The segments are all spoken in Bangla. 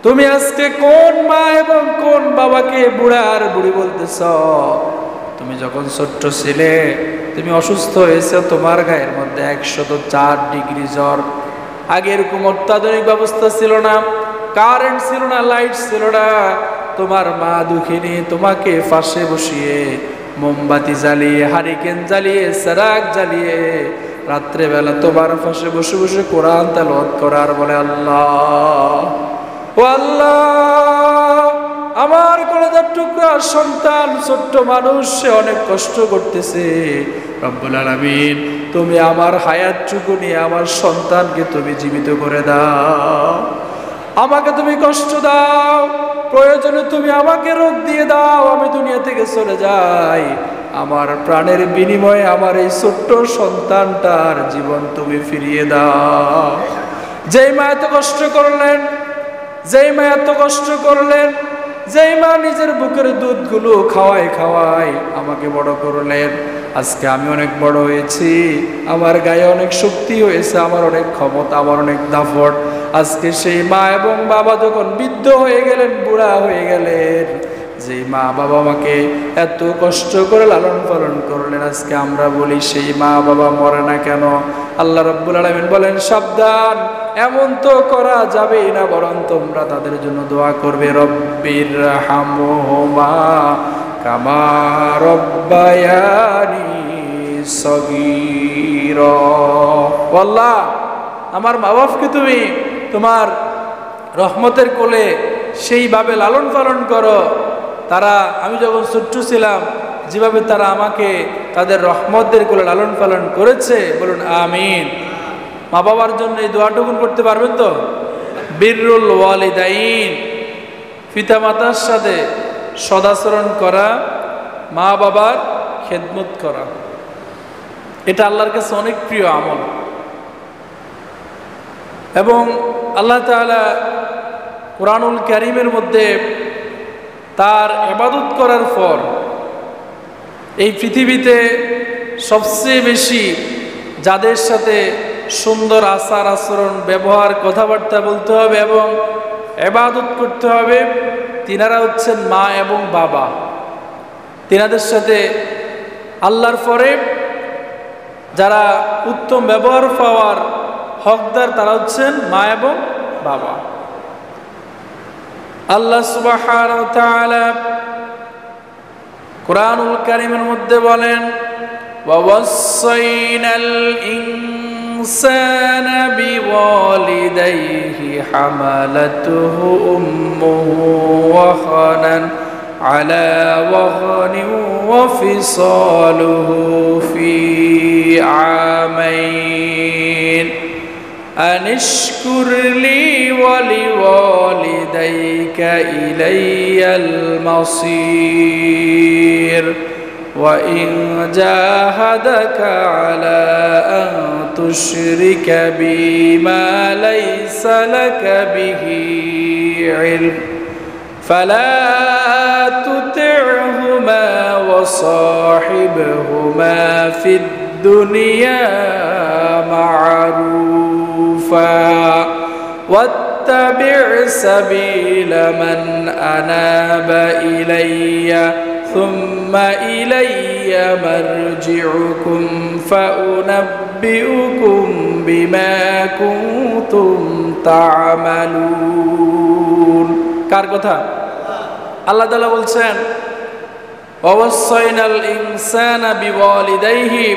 তুমি আজকে কোন মা এবং কোন বাবাকে বুড়া আর বুড়ি বলতেছ? তুমি যখন ছোট্ট ছিলে, তুমি অসুস্থ হয়েছে, তোমার গায়ের মধ্যে 104 ডিগ্রি জ্বর। আগে এরকম অত্যাধুনিক ব্যবস্থা ছিল না, কারেন্ট ছিল না, লাইট ছিল না। তোমার মা দুঃখিনী তোমাকে পাশে বসিয়ে মোমবাতি জ্বালিয়ে, হারিকেন জ্বালিয়ে, সেরাক জ্বালিয়ে রাত্রেবেলা তোমার পাশে বসে বসে কোরআন তেলাওয়াত করার বলে, আল্লাহ ও আল্লাহ, আমার কলেজার টুকরা সন্তান, ছোট্ট মানুষ, সে অনেক কষ্ট করতেছে। রব্বুল আলামিন, তুমি আমার হায়াতটুকু নিয়ে আমার সন্তানকে তুমি জীবিত করে দাও। আমাকে তুমি কষ্ট দাও, প্রয়োজনে তুমি আমাকে রোগ দিয়ে দাও, আমি দুনিয়া থেকে চলে যাই। আমার প্রাণের বিনিময়ে আমার এই ছোট্ট সন্তানটার জীবন তুমি ফিরিয়ে দাও। যেই মা এত কষ্ট করলেন, যেই মা এত কষ্ট করলেন, যেই মা নিজের বুকের দুধগুলো খাওয়ায় খাওয়ায় আমাকে বড় করলেন, আজকে আমি অনেক বড় হয়েছি, আমার গায়ে অনেক শক্তি হয়েছে, আমার অনেক ক্ষমতা, আমার অনেক দাপট। আজকে সেই মা এবং বাবা যখন বৃদ্ধ হয়ে গেলেন, বুড়া হয়ে গেলেন, যেই মা বাবা আমাকে এত কষ্ট করে লালন পালন করলেন, আজকে আমরা বলি সেই মা বাবা মরে না কেন? আল্লাহ রাব্বুল আলামিন বলেন, সাবধান, এমন তো করা যাবেই না, বরং তোমরা তাদের জন্য দোয়া করবে, রব্বির হামহুমা কামা রব্বায়ানি সগীরা। আল্লাহ, আমার মা বাবাকে তুমি তোমার রহমতের কোলে সেইভাবে লালন পালন করো, তারা আমি যখন ছোট্ট ছিলাম যেভাবে তারা আমাকে তাদের রহমতের কোলে লালন পালন করেছে। বলুন আমিন। মা বাবার জন্য এই দোয়াটুকুন করতে পারবেন তো? বিররুল ওয়ালিদাইন, পিতা মাতার সাথে সদাচরণ করা, মা বাবার খেদমত করা, এটা আল্লাহর কাছে অনেক প্রিয় আমল। এবং আল্লাহ তাআলা কুরআনুল কারীমের মধ্যে তার ইবাদত করার পর এই পৃথিবীতে সবচেয়ে বেশি যাদের সাথে সুন্দর আচার আচরণ, ব্যবহার, কথাবার্তা বলতে হবে এবং ইবাদত করতে হবে, তিনারা হচ্ছেন মা এবং বাবা। তিনাদের সাথে আল্লাহর পরে যারা উত্তম ব্যবহার পাওয়ার হকদার, তারা হচ্ছেন মা এবং বাবা। আল্লাহ সুবহানাহু ওয়া তাআলা কুরআনুল কারীমের মধ্যে বলেন, ওয়াসাইনাল ইনসানা বিওয়ালিদাইহি হামালাতুহু উম্মুহু ওয়াহানান আলা ওয়াহনিন ওয়া ফিসালুহু ফি আমাইন আনিশকুরলি ওয়ালিওয়ালিদাইকা ইলাইয়াল মাসির ওয়া ইন জাহাদাকা আলা আন তুশরিকা বিমা লাইসা লাকা বিহি ইলম ফালা তুতি'হুমা ওয়া সাহিবহুমা ফিদ দুনিয়া মা'রুফা ওয়াত্তাবি' সাবিলা মান আনাবা ইলাইয়া থুম্মা ইলাইয়া মারজি'ুকুম ফাউনাব্বিউকুম বিমা কুনতুম তা'মালুন। কার কথা? আল্লাহ তাআলা বলছেন, ওয়াসাইনাল ইনসানা বিওয়ালিদাইহি,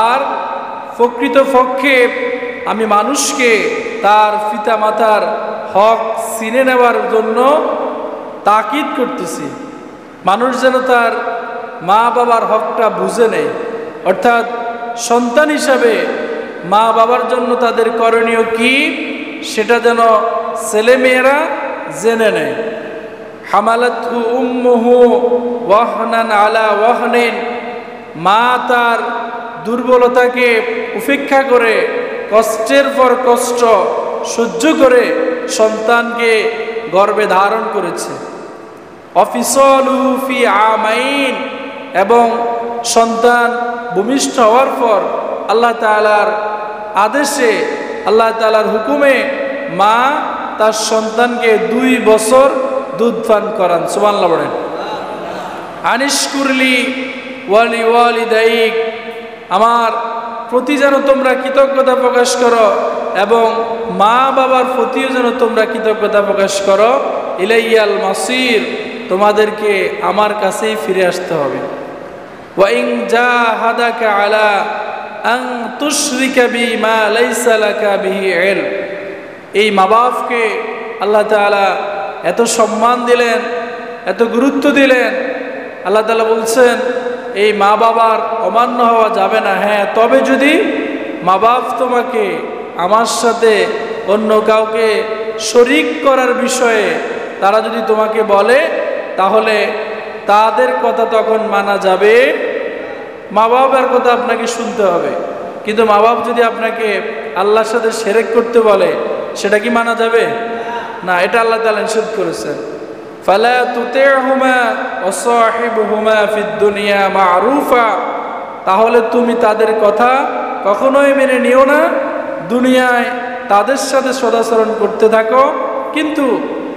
আর প্রকৃতপক্ষে আমি মানুষকে তার পিতা মাতার হক চিনে নেওয়ার জন্য তাকিদ করতেছি। মানুষ যেন তার মা বাবার হকটা বুঝে নেয়, অর্থাৎ সন্তান হিসাবে মা বাবার জন্য তাদের করণীয় কি সেটা যেন ছেলেমেয়েরা জেনে নেয়। হামালাতহু উম্মুহু ওয়াহনান আলা ওয়াহনিন, মা তার দুর্বলতাকে উপেক্ষা করে, কষ্টের পর কষ্ট সহ্য করে সন্তানকে গর্ভে ধারণ করেছে। অফিসালুহু ফি আমাইন, এবং সন্তান ভূমিষ্ঠ হওয়ার পর আল্লাহ তাআলার আদেশে, আল্লাহ তাআলার হুকুমে মা তার সন্তানকে 2 বছর দুধ পান করান। সুবহানাল্লাহ বলেন। আনিশকুরলি ওয়ালি ওয়ালিদাইক, আমার প্রতি যেন তোমরা কৃতজ্ঞতা প্রকাশ করো এবং মা বাবার প্রতিও যেন তোমরা কৃতজ্ঞতা প্রকাশ করো। ইলাইয়াল মাসির, তোমাদেরকে আমার কাছেই ফিরে আসতে হবে। ওয়া ইন জাহাদাকা আলা আন তুশরিকা বি মা লাইসা লাকা বিহি ইলম, এই মা বাপকে আল্লাহ তাআলা এত সম্মান দিলেন, এত গুরুত্ব দিলেন। আল্লাহ তাআলা বলছেন এই মা বাবার অমান্য হওয়া যাবে না। হ্যাঁ, তবে যদি মা বাপ তোমাকে আমার সাথে অন্য কাউকে শরিক করার বিষয়ে তারা যদি তোমাকে বলে, তাহলে তাদের কথা তখন মানা যাবে। মা বাবার কথা আপনাকে শুনতে হবে, কিন্তু মা বাপ যদি আপনাকে আল্লাহর সাথে শিরক করতে বলে, সেটা কি মানা যাবে? না, এটা আল্লাহ তাআলা নিষেধ করেছেন। ফালা তুতি'হুমা ওয়া সাহিবহুমা ফিদ দুনিয়া মা'রুফা, তাহলে তুমি তাদের কথা কখনোই মেনে নিও না। দুনিয়ায় তাদের সাথে সদাচরণ করতে থাকো, কিন্তু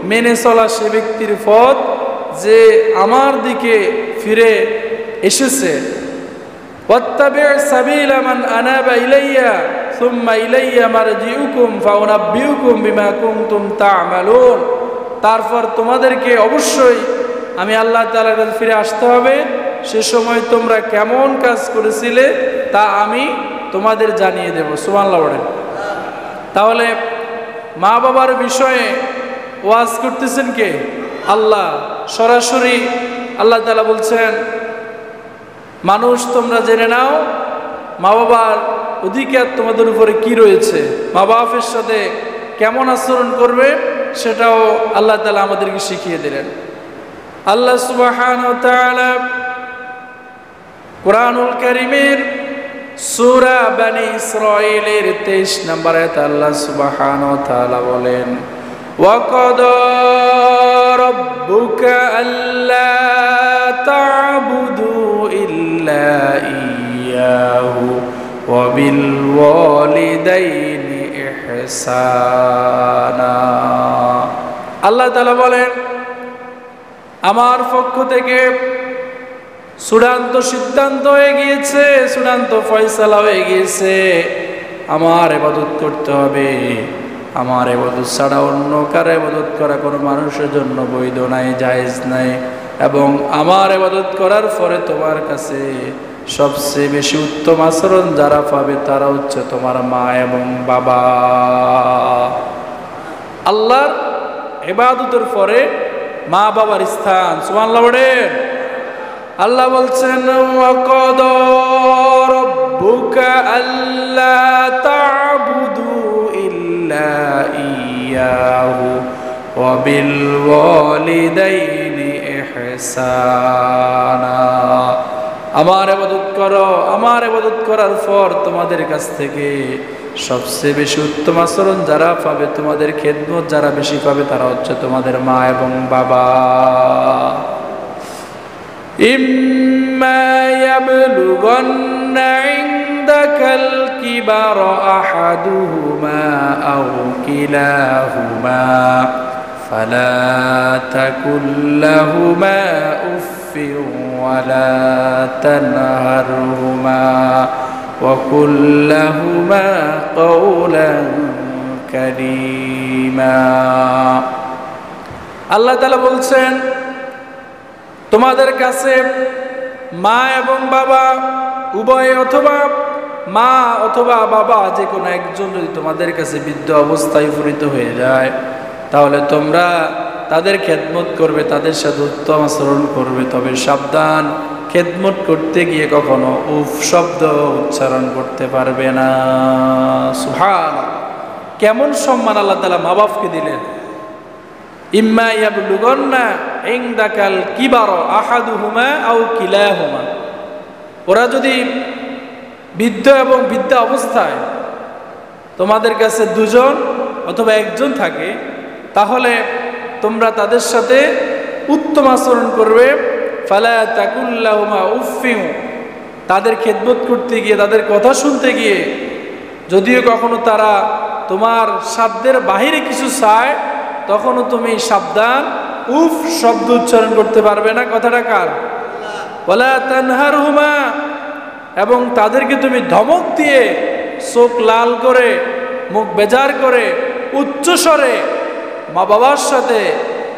মেনে চলা সে ব্যক্তির পথ যে আমার দিকে ফিরে এসেছে। ওয়াত্তাবি' সাবিলা মান আনাবা ইলাইয়া সুম্মা ইলাইয়া মারজিউকুম ফাউনাব্বিউকুম বিমা কুনতুম তা'মালুন, তারপর তোমাদেরকে অবশ্যই আমি আল্লাহ তাআলার কাছে ফিরে আসতে হবে। সে সময় তোমরা কেমন কাজ করেছিলে তা আমি তোমাদের জানিয়ে দেব। সুবহানাল্লাহ বলেন। তাহলে মা বাবার বিষয়ে ওয়াজ করতেছেন কে? আল্লাহ। সরাসরি আল্লাহ তাআলা বলছেন, মানুষ তোমরা জেনে নাও মা বাবার অধিকার তোমাদের উপরে কি রয়েছে, মা বাপের সাথে কেমন আচরণ করবে সেটাও আল্লাহ তাআলা আমাদেরকে শিখিয়ে দিলেন। আল্লাহ সুবহানাহু ওয়া তাআলা কুরআনুল কারীমের সূরা বনী ইসরাঈলের 23 নম্বর আয়াতে আল্লাহ সুবহানাহু ওয়া তাআলা বলেন, ওয়া ক্বাদা রাব্বুকা আল্লা তা'বুদু ইল্লা ইয়্যাহু ওয়া বিল ওয়ালিদাইনি ইহসানা। আল্লাহ তাআলা বলেন, আমার পক্ষ থেকে চূড়ান্ত সিদ্ধান্ত হয়ে গিয়েছে, চূড়ান্ত ফয়সালা হয়ে গিয়েছে, আমার ইবাদত করতে হবে। আমার ইবাদত ছাড়া অন্য কারো ইবাদত করা কোনো মানুষের জন্য বৈধ নাই, জায়েজ নাই। এবং আমার ইবাদত করার পরে তোমার কাছে সবচেয়ে বেশি উত্তম আচরণ যারা পাবে তারা হচ্ছে তোমার মা এবং বাবা। আল্লাহর ইবাদতের পরে মা বাবার স্থান। সুবহানাল্লাহ বলেন। আল্লাহ বলছেন, ওয়া ক্বাদা রাব্বুকা আল্লা তা'বুদু ইল্লা ইয়্যাহু ওয়া বিল ওয়ালিদাইনি ইহসানা। আমার ইবাদত করো, আমার ইবাদত করার পর তোমাদের কাছ থেকে সবচেয়ে বেশি উত্তম আচরণ যারা পাবে, তোমাদের খেদমত যারা বেশি পাবে তারা হচ্ছে তোমাদের মা এবং বাবা। ইম্মা ইয়াবলুগান্না ইনদাকাল কিবারা আহাদুহুমা আও কিলাহুমা ফালা তাকুল লাহুমা উফফিন ওয়ালা তানহারহুমা وقل لهما قولا كريما। আল্লাহ তাআলা বলছেন, তোমাদের কাছে মা এবং বাবা উভয় অথবা মা অথবা বাবা যে কোনো একজন যদি তোমাদের কাছে বৃদ্ধ অবস্থায় উপনীত হয়ে যায়, তাহলে তোমরা তাদের খেদমত করবে, তাদের সাথে উত্তম আচরণ করবে। তবে সাবধান, খেদমত করতে গিয়ে কখনো উফ শব্দ উচ্চারণ করতে পারবে না। সুবহানাল্লাহ, কেমন সম্মান আল্লাহ তাআলা মা বাপকে দিলেন। ইম্মা ইয়াবলুগান্না ইনদাকাল কিবারা আহাদুহুমা আও কিলাহুমা, ওরা যদি বৃদ্ধ এবং বৃদ্ধা অবস্থায় তোমাদের কাছে দুজন অথবা একজন থাকে, তাহলে তোমরা তাদের সাথে উত্তম আচরণ করবে। ফালা তাকুল লাহুমা উফফিন, তাদের খেদমত করতে গিয়ে, তাদের কথা শুনতে গিয়ে যদিও কখনো তারা তোমার সাধ্যের বাহিরে কিছু চায়, তখনও তুমি সাবধান, উফ শব্দ উচ্চারণ করতে পারবে না। কথাটা কার? ওয়ালা তানহারহুমা, এবং তাদেরকে তুমি ধমক দিয়ে চোখ লাল করে মুখ বেজার করে উচ্চ স্বরে মা বাবার সাথে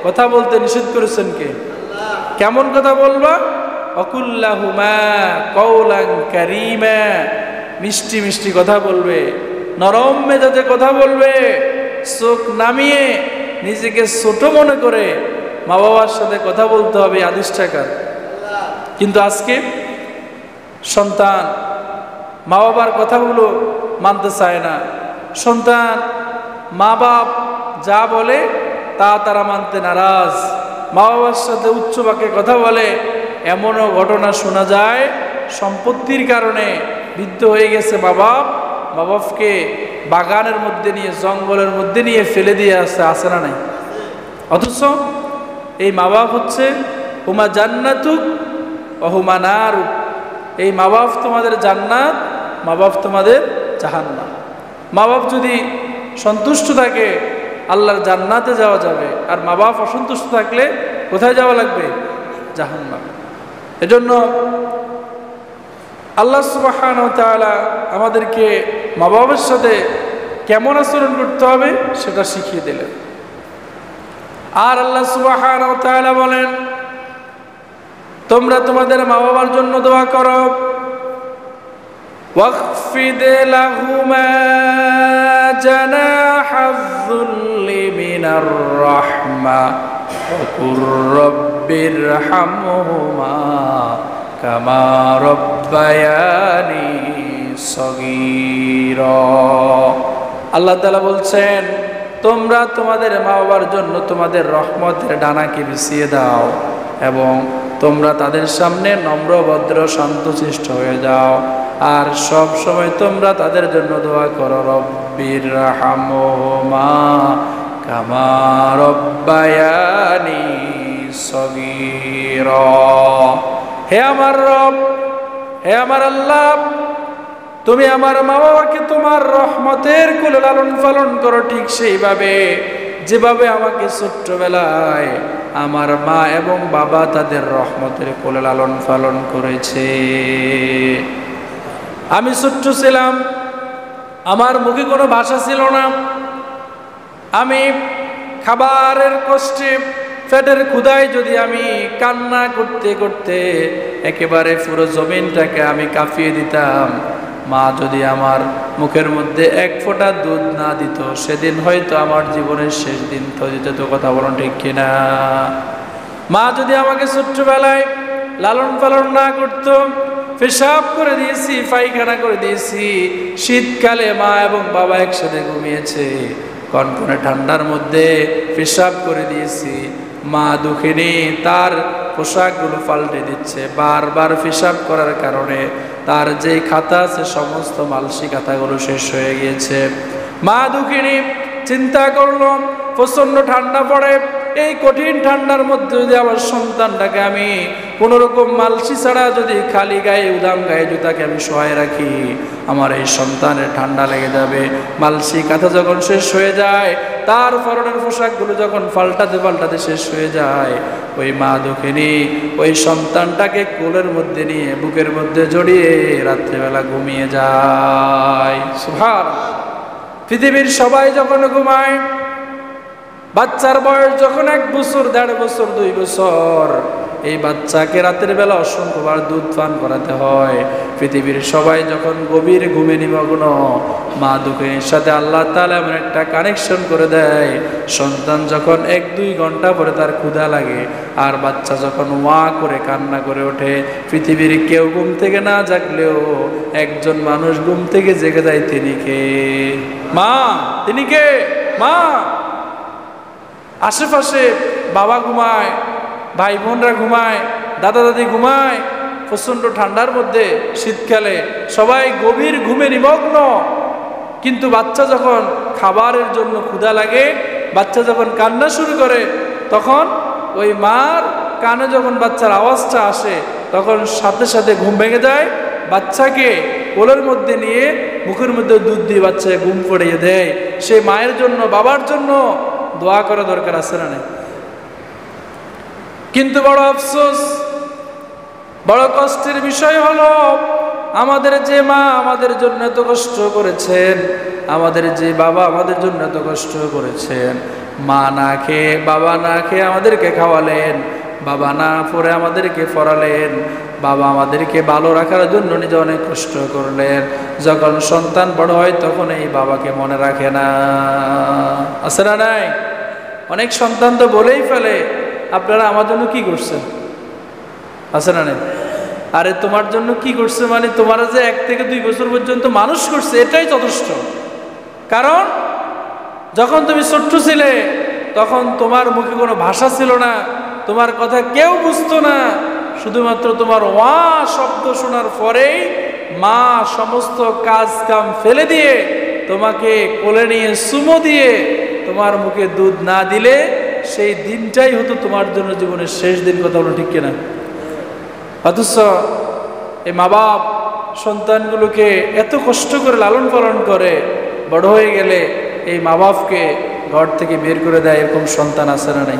কথা বলতে নিষেধ করেছেন কে? কেমন কথা বলবা? অকুল্লাহুমা কওলান কারীমা, মিষ্টি মিষ্টি কথা বলবে, নরম মেজাজে কথা বলবে, চোখ নামিয়ে নিজেকে ছোট মনে করে মা বাবার সাথে কথা বলতে হবে। আদেশ টাকার। কিন্তু আজকে সন্তান মা বাবার কথাগুলো মানতে চায় না। সন্তান মা বাপ যা বলে তা তারা মানতে নারাজ। মা বাবার সাথে উচ্চ বাক্যে কথা বলে। এমনও ঘটনা শোনা যায়, সম্পত্তির কারণে বৃদ্ধ হয়ে গেছে মা বাপকে বাগানের মধ্যে নিয়ে, জঙ্গলের মধ্যে নিয়ে ফেলে দিয়ে আসে না নাই? অথচ এই মা বাপ হচ্ছে হুমা জান্নাতুক অহুমা নারুক, এই মা বাপ তোমাদের জান্নাত, মা বাপ তোমাদের জাহান্নাম। মা বাপ যদি সন্তুষ্ট থাকে আল্লাহর জান্নাতে যাওয়া যাবে, আর মা বাপ অসন্তুষ্ট থাকলে কোথায় যাওয়া লাগবে? জাহান্নাম। এজন্য আল্লাহ সুবহানাহু ওয়া তাআলা আমাদেরকে মা বাবার সাথে কেমন আচরণ করতে হবে সেটা শিখিয়ে দিলেন। আর আল্লাহ সুবহানাহু ওয়া তাআলা বলেন, তোমরা তোমাদের মা বাবার জন্য দোয়া করো। ওয়াখফিদ লাহুমা জানাহায-যুল্লি মিনার রাহমা ওয়া কুর রাব্বিরহামহুমা কামা রাব্বায়ানি সগীরা। আল্লাহ তাআলা বলছেন, তোমরা তোমাদের মা বাবার জন্য তোমাদের রহমতের ডানাকে বিছিয়ে দাও এবং তোমরা তাদের সামনে নম্র ভদ্র শান্তশিষ্ট হয়ে যাও, আর সব সময় তোমরা তাদের জন্য দোয়া করো, রব্বিরহামহুমা কামা রাব্বায়ানি সগীরা। হে আমার রব, হে আমার আল্লাহ, তুমি আমার মা বাবাকে তোমার রহমতের কোলে লালন পালন করো ঠিক সেইভাবে যেভাবে আমাকে ছোট্টবেলায় আমার মা এবং বাবা তাদের রহমতের কোলে লালন পালন করেছে। আমি ছোট্ট ছিলাম, আমার মুখে কোনো ভাষা ছিল না। আমি খাবারের কষ্টে, পেটের ক্ষুধায় যদি আমি কান্না করতে করতে একেবারে পুরো জমিনটাকে আমি কাঁপিয়ে দিতাম, মা যদি আমার মুখের মধ্যে এক ফোঁটা দুধ না দিত, সেদিন হয়তো আমার জীবনের শেষ দিন তো দিত। তো কথা বলুন ঠিক কিনা? মা যদি আমাকে ছোট্টবেলায় লালন পালন না করতো, পেশাব করে দিয়েছি, পায়খানা করে দিয়েছি, শীতকালে মা এবং বাবা একসাথে ঘুমিয়েছে, কনকনে ঠান্ডার মধ্যে পেশাব করে দিয়েছি, মা দুঃখিনী তার পোশাকগুলো পাল্টে দিচ্ছে, বারবার পেশাব করার কারণে তার যে খাতা আছে সমস্ত মালসি খাতাগুলো শেষ হয়ে গিয়েছে। মা দুঃখিনী চিন্তা করলো, প্রচন্ড ঠান্ডা পড়ে, এই কঠিন ঠান্ডার মধ্যে যদি আমার সন্তানটাকে আমি কোনো রকম মালসি ছাড়া যদি খালি গায়ে উদাম গায়ে জুতাকে আমি শোয়ায় রাখি, আমার এই সন্তানের ঠান্ডা লেগে যাবে। মালসি কাঁথা যখন শেষ হয়ে যায়, তার পরনের পোশাকগুলো যখন পাল্টাতে শেষ হয়ে যায়, ওই মা দুঃখিনী ওই সন্তানটাকে কোলের মধ্যে নিয়ে বুকের মধ্যে জড়িয়ে রাত্রিবেলা ঘুমিয়ে যায়। সুবহানাল্লাহ। পৃথিবীর সবাই যখন ঘুমায়, বাচ্চার বয়স যখন 1 বছর, 1.5 বছর, 2 বছর, এই বাচ্চাকে রাতের বেলা অসংখ্যবার দুধ পান করাতে হয়। পৃথিবীর সবাই যখন গভীর ঘুমে নিমগ্ন, মা দুঃখিনীর সাথে আল্লাহ তাআলা এমন একটা কানেকশন করে দেয়, সন্তান যখন 1-2 ঘন্টা পরে তার ক্ষুধা লাগে আর বাচ্চা যখন ওয়া করে কান্না করে ওঠে, পৃথিবীর কেউ ঘুম থেকে না জাগলেও একজন মানুষ ঘুম থেকে জেগে যায়। তিনি কে? মা। তিনি কে? মা। আশেপাশে বাবা ঘুমায়, ভাই বোনরা ঘুমায়, দাদা দাদি ঘুমায়, প্রচণ্ড ঠান্ডার মধ্যে শীতকালে সবাই গভীর ঘুমে নিমগ্ন। কিন্তু বাচ্চা যখন খাবারের জন্য ক্ষুধা লাগে, বাচ্চা যখন কান্না শুরু করে, তখন ওই মার কানে যখন বাচ্চার আওয়াজটা আসে, তখন সাথে সাথে ঘুম ভেঙে যায়। বাচ্চাকে কোলের মধ্যে নিয়ে মুখের মধ্যে দুধ দিয়ে বাচ্চাকে ঘুম পড়িয়ে দেয়। সেই মায়ের জন্য বাবার জন্য দোয়া করা দরকার আছে না নাই? কিন্তু বড় আফসোস, বড় কষ্টের বিষয় হলো আমাদের যে মা আমাদের জন্য এত কষ্ট করেছেন, আমাদের যে বাবা আমাদের জন্য এত কষ্ট করেছেন, মা না খেয়ে বাবা না খেয়ে আমাদেরকে খাওয়ালেন, বাবা না পড়ে আমাদেরকে পড়ালেন, বাবা আমাদেরকে ভালো রাখার জন্য নিজে অনেক কষ্ট করলেন। যখন সন্তান বড় হয় তখন এই বাবাকে মনে রাখে না, আছে না নাই? অনেক সন্তান তো বলেই ফেলে, আপনারা আমার জন্য কি করছেন, আছে না নাই? আরে তোমার জন্য কি করছে মানে তোমার যে 1 থেকে 2 বছর পর্যন্ত মানুষ করছে এটাই যথেষ্ট। কারণ যখন তুমি ছোট্ট ছিলে তখন তোমার মুখে কোনো ভাষা ছিল না, তোমার কথা কেউ বুঝতো না, শুধুমাত্র তোমার ওয়া শব্দ শোনার পরেই মা সমস্ত কাজ কাম ফেলে দিয়ে তোমাকে কোলে নিয়ে চুমো দিয়ে তোমার মুখে দুধ না দিলে সেই দিনটাই হতো তোমার জন্য জীবনের শেষ দিন। কথা হলো ঠিক কিনা? অথচ এই মা বাপ সন্তানগুলোকে এত কষ্ট করে লালন পালন করে, বড় হয়ে গেলে এই মা বাপকে ঘর থেকে বের করে দেয়, এরকম সন্তান আছে না নাই?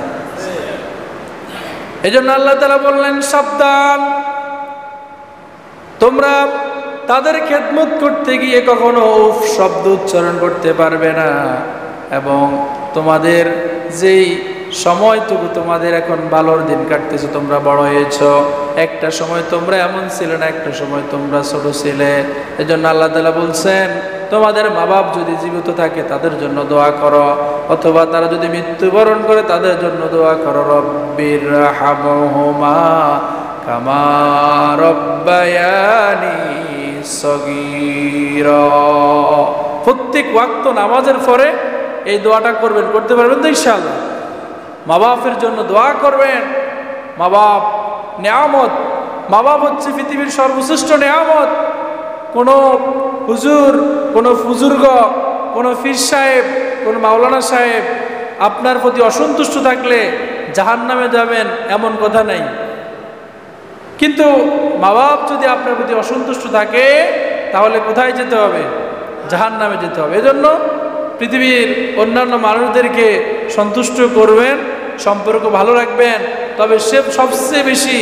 এই জন্য আল্লাহ তাআলা বললেন, সাবধান, তোমরা তাদের খেদমত করতে গিয়ে কখনো উফ শব্দ উচ্চারণ করতে পারবে না, এবং তোমাদের যেই সময়টুকু তোমাদের এখন ভালোর দিন কাটতেছে, তোমরা বড় হয়েছ, একটা সময় তোমরা এমন ছিলে না, একটা সময় তোমরা ছোট ছিলে। এজন্য আল্লাহ তাআলা বলছেন, তোমাদের মা বাপ যদি জীবিত থাকে তাদের জন্য দোয়া করো, অথবা তারা যদি মৃত্যুবরণ করে তাদের জন্য দোয়া করো, রব্বির হামহুমা কামা রব্বায়ানি সগীরা। প্রত্যেক ওয়াক্ত নামাজের পরে এই দোয়াটা করবেন, করতে পারবেন তো ইনশাআল্লাহ? মা বাপের জন্য দোয়া করবেন। মা বাপ নেয়ামত, মা বাপ হচ্ছে পৃথিবীর সর্বশ্রেষ্ঠ নেয়ামত। কোনো হুজুর, কোনো বুজুর্গ, কোনো পীর সাহেব, কোনো মাওলানা সাহেব আপনার প্রতি অসন্তুষ্ট থাকলে জাহান্নামে যাবেন এমন কথা নাই, কিন্তু মা বাপ যদি আপনার প্রতি অসন্তুষ্ট থাকে তাহলে কোথায় যেতে হবে? জাহান্নামে যেতে হবে। এজন্য পৃথিবীর অন্যান্য মানুষদেরকে সন্তুষ্ট করবেন, সম্পর্ক ভালো রাখবেন, তবে সে সবচেয়ে বেশি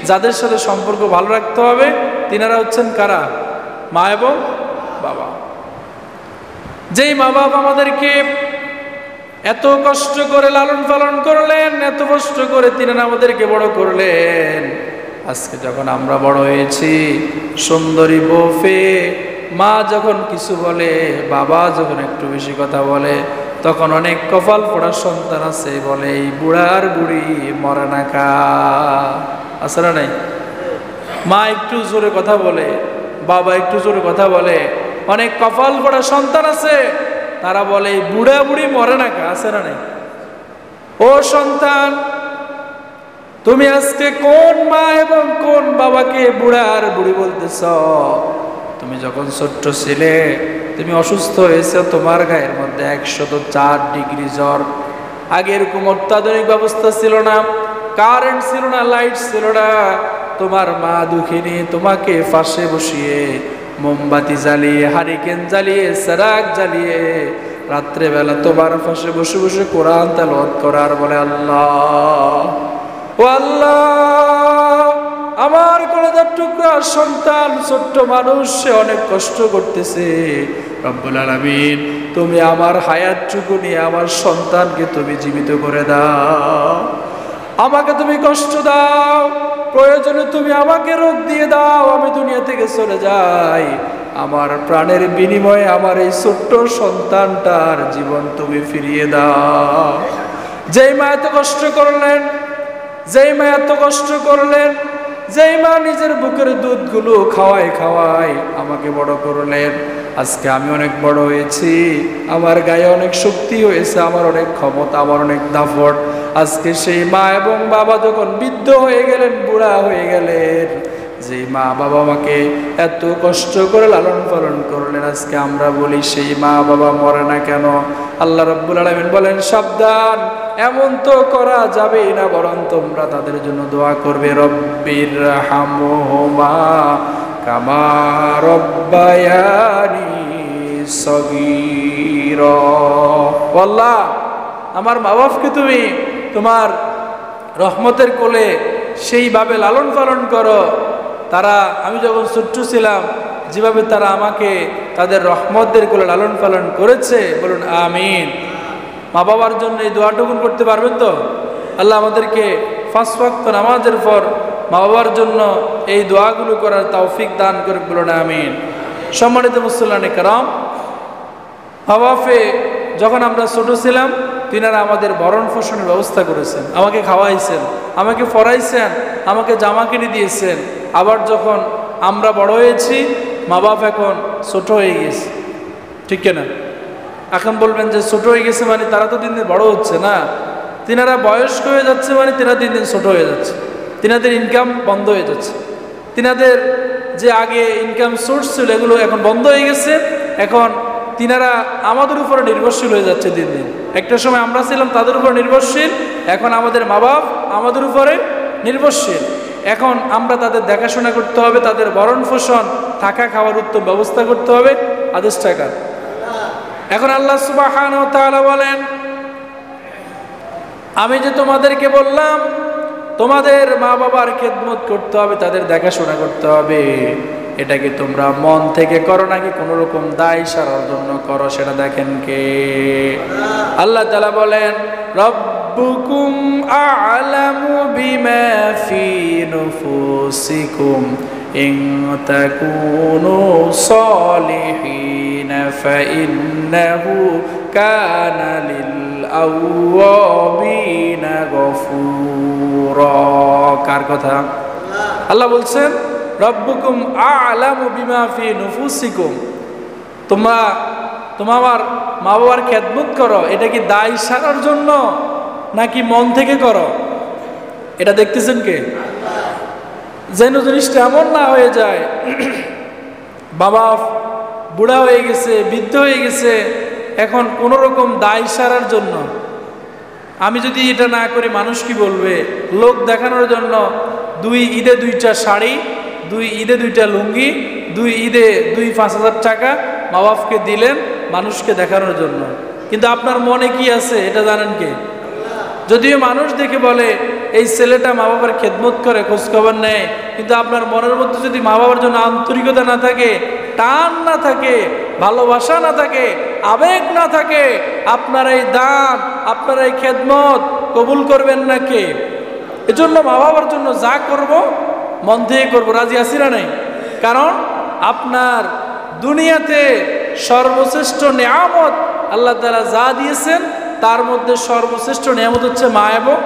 যাদের সাথে সম্পর্ক ভালো রাখতে হবে তিনারা হচ্ছেন কারা? মা এবং বাবা। যেই মা বাপ আমাদেরকে এত কষ্ট করে লালন পালন করলেন, এত কষ্ট করে তিনারা আমাদেরকে বড় করলেন, আজকে যখন আমরা বড় হয়েছি, সুন্দরী বউ পেয়ে মা যখন কিছু বলে, বাবা যখন একটু বেশি কথা বলে, তখন অনেক কপাল পোড়া সন্তান আছে বলে, এই বুড়ার বুড়ি মরে না কা, আছে না নাই? মা একটু জোরে কথা বলে, বাবা একটু জোরে কথা বলে, অনেক কপাল পোড়া সন্তান আছে তারা বলে এই বুড়া বুড়ি মরে না কা, আছে না নাই? ও সন্তান, তুমি আজকে কোন মা এবং কোন বাবাকে বুড়ার বুড়ি বলতেছ? তুমি যখন ছোট্ট ছিলে তুমি অসুস্থ হয়েছে, তোমার গায়ের মধ্যে 104 ডিগ্রি জ্বর। আগে এরকম অত্যাধুনিক ব্যবস্থা ছিল না, কারেন্ট ছিল না, লাইট ছিল না। তোমার মা দুঃখিনী তোমাকে পাশে বসিয়ে মোমবাতি জ্বালিয়ে, হারিকেন জ্বালিয়ে, সেরাক জ্বালিয়ে রাত্রেবেলা তোমার পাশে বসে বসে কোরআন তেলাওয়াত করার বলে, আল্লাহ ও আল্লাহ, আমার কলেজার টুকরা সন্তান, ছোট্ট মানুষ, সে অনেক কষ্ট করতেছে, রব্বুল আলামিন তুমি আমার হায়াতটুকু নিয়ে আমার সন্তানকে তুমি জীবিত করে দাও, আমাকে তুমি কষ্ট দাও, প্রয়োজনে তুমি আমাকে রোগ দিয়ে দাও, আমি দুনিয়া থেকে চলে যাই, আমার প্রাণের বিনিময়ে আমার এই ছোট্ট সন্তানটার জীবন তুমি ফিরিয়ে দাও। যেই মা এত কষ্ট করলেন, যেই মা এত কষ্ট করলেন, যেই মা নিজের বুকের দুধগুলো খাওয়াই খাওয়াই আমাকে বড় করলেন, আজকে আমি অনেক বড় হয়েছি, আমার গায়ে অনেক শক্তি হয়েছে, আমার অনেক ক্ষমতা, আমার অনেক দাপট, আজকে সেই মা এবং বাবা যখন বৃদ্ধ হয়ে গেলেন, বুড়া হয়ে গেলেন, যে মা বাবা আমাকে এত কষ্ট করে লালন পালন করলেন, আজকে আমরা বলি সেই মা বাবা মরে না কেন? আল্লাহ রাব্বুল আলামিন বলেন, সাবধান, এমন তো করা যাবে না, বরং তোমরা তাদের জন্য দোয়া করবে, রব্বির হামহুমা কামা রব্বায়ানি সগীরা। بصيرا والله আমার মা বাপকে তুমি তোমার রহমতের কোলে সেইভাবে লালন পালন করো, তারা আমি যখন ছোট্ট ছিলাম যেভাবে তারা আমাকে তাদের রহমতের কোলে লালন পালন করেছে। বলুন আমিন। মা বাবার জন্য এই দোয়াটুকুন করতে পারবেন তো? আল্লাহ আমাদেরকে 5 ওয়াক্ত নামাজের পর মা বাবার জন্য এই দোয়াগুলো করার তৌফিক দান করে। বলুন আমিন। সম্মানিত মুসল্লানে কেরাম, মা বাপে যখন আমরা ছোট ছিলাম তিনারা আমাদের ভরণ পোষণের ব্যবস্থা করেছেন, আমাকে খাওয়াইছেন, আমাকে পড়াইছেন, আমাকে জামা কিনে দিয়েছেন। আবার যখন আমরা বড় হয়েছি মা বাপ এখন ছোট হয়ে গেছে, ঠিক কিনা? এখন বলবেন যে ছোট হয়ে গেছে মানে তারা তো দিন দিন বড় হচ্ছে না, তিনারা বয়স্ক হয়ে যাচ্ছে মানে তিনারা দিন দিন ছোট হয়ে যাচ্ছে, তিনাদের ইনকাম বন্ধ হয়ে যাচ্ছে, তিনাদের যে আগে ইনকাম সোর্স ছিল এগুলো এখন বন্ধ হয়ে গেছে। এখন তিনারা আমাদের উপরে নির্ভরশীল হয়ে যাচ্ছে দিন দিন। একটা সময় আমরা ছিলাম তাদের উপর নির্ভরশীল, এখন আমাদের মা বাপ আমাদের উপরে নির্ভরশীল। এখন আমরা তাদের দেখাশোনা করতে হবে, তাদের ভরণ পোষণ থাকা খাওয়ার উত্তম ব্যবস্থা করতে হবে। আদেশ টাকা। এখন আল্লাহ সুবহানাহু ওয়া তাআলা বলেন, আমি যে তোমাদেরকে বললাম তোমাদের মা বাবার খেদমত করতে হবে, তাদের দেখাশোনা করতে হবে, এটা কি তোমরা মন থেকে করো নাকি কোন রকম দায় সারার জন্য করো? সেটা দেখেন কে? আল্লাহ তাআলা বলেন, রব্বুকুম আ'লামু বিমা ফি নুফুসিকুম ইন তাকুনু সালিহিন ফাইন্নাহু কানা লিল আওয়াবিনা গফুরা। কার কথা? আল্লাহ বলছেন, রব্বুকুম আ'লামু বিমা ফি নুফুসিকুম, তোমরা তোমার মা বাবার খেদমত করো, এটা কি দায় সারার জন্য নাকি মন থেকে করো? এটা দেখতেছেন কে? যেন জিনিসটা এমন না হয়ে যায় বাবা বুড়া হয়ে গেছে, বৃদ্ধ হয়ে গেছে, এখন কোন রকম দায় সারার জন্য আমি যদি এটা না করি মানুষ কি বলবে, লোক দেখানোর জন্য 2 ঈদে 2টা শাড়ি, 2 ঈদে 2টা লুঙ্গি, 2 ঈদে 2-5,000 টাকা মা বাপকে দিলেন মানুষকে দেখানোর জন্য। কিন্তু আপনার মনে কি আছে এটা জানেন কে? যদিও মানুষ দেখে বলে এই ছেলেটা মা বাবার খেদমত করে, খোঁজখবর নেয়, কিন্তু আপনার মনের মধ্যে যদি মা বাবার জন্য আন্তরিকতা না থাকে, টান না থাকে, ভালোবাসা না থাকে, আবেগ না থাকে, আপনার এই দান আপনার এই খেদমত কবুল করবেন না কে? এজন্য মা বাবার জন্য যা করব মন থেকে করবো। রাজি আছি না নাই? কারণ আপনার দুনিয়াতে সর্বশ্রেষ্ঠ নিয়ামত আল্লাহ তাআলা যা দিয়েছেন তার মধ্যে সর্বশ্রেষ্ঠ নিয়ামত হচ্ছে মা এবং